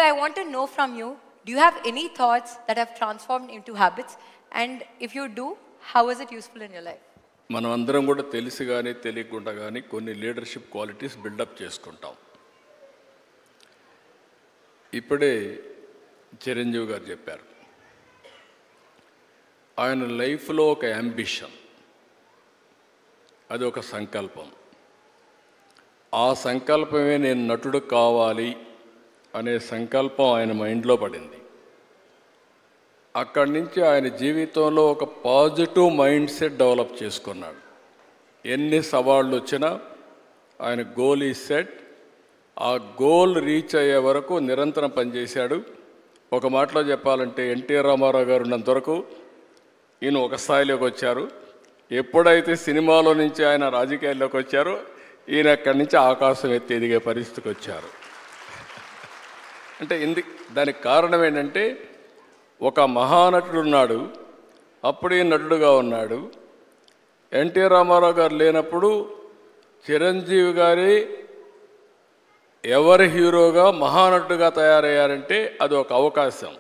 I want to know from you, do you have any thoughts that have transformed into habits? And if you do, how is it useful in your life? మనం అందరం కూడా తెలిసి కానీ తెలియకుండా కానీ కొన్ని leadership qualities buildup చేసుకుంటాం. ఇప్పుడే చిరంజీవి గారు చెప్పారు, ఆయన లైఫ్లో ఒక అంబిషన్, అది ఒక సంకల్పం. ఆ సంకల్పమే నేను నటుడు కావాలి అనే సంకల్పం ఆయన మైండ్లో పడింది. అక్కడి నుంచి ఆయన జీవితంలో ఒక పాజిటివ్ మైండ్ సెట్ డెవలప్ చేసుకున్నాడు. ఎన్ని సవాళ్ళు వచ్చినా ఆయన గోల్ ఈ సెట్, ఆ గోల్ రీచ్ అయ్యే వరకు నిరంతరం పనిచేశాడు. ఒక మాటలో చెప్పాలంటే ఎన్టీఆర్ రామారావు గారు ఉన్నంత వరకు ఈయన ఒక స్థాయిలోకి వచ్చారు. ఎప్పుడైతే సినిమాలో నుంచి ఆయన రాజకీయాల్లోకి వచ్చారో ఈయన అక్కడి నుంచి ఆకాశం ఎత్తి ఎదిగే పరిస్థితికి వచ్చారు. అంటే దానికి కారణం ఏంటంటే, ఒక మహానటుడు ఉన్నాడు, అప్పుడే నటుడుగా ఉన్నాడు. ఎన్టీఆర్ రామారావు గారు లేనప్పుడు చిరంజీవి గారి ఎవరి హీరోగా మహానటుడుగా తయారయ్యారంటే అది ఒక అవకాశం.